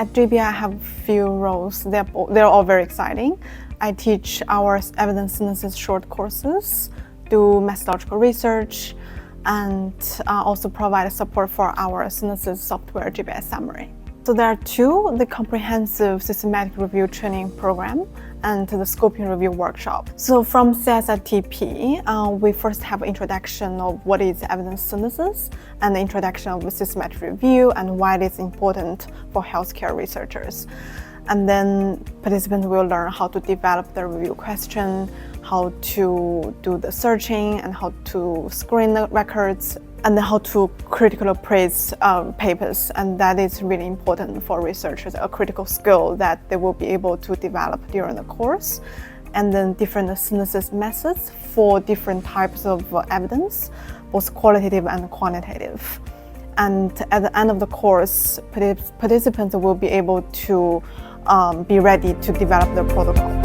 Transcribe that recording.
At JBI, I have a few roles. They're all very exciting. I teach our evidence synthesis short courses, do methodological research, and also provide support for our synthesis software JBI summary. So there are two: the comprehensive systematic review training program and the scoping review workshop. So from CSITP, we first have an introduction of what is evidence synthesis and the introduction of systematic review and why it is important for healthcare researchers. And then participants will learn how to develop the review question, how to do the searching, and how to screen the records, and then how to critically appraise papers. And that is really important for researchers, a critical skill that they will be able to develop during the course. And then different synthesis methods for different types of evidence, both qualitative and quantitative. And at the end of the course, participants will be able to be ready to develop the protocol.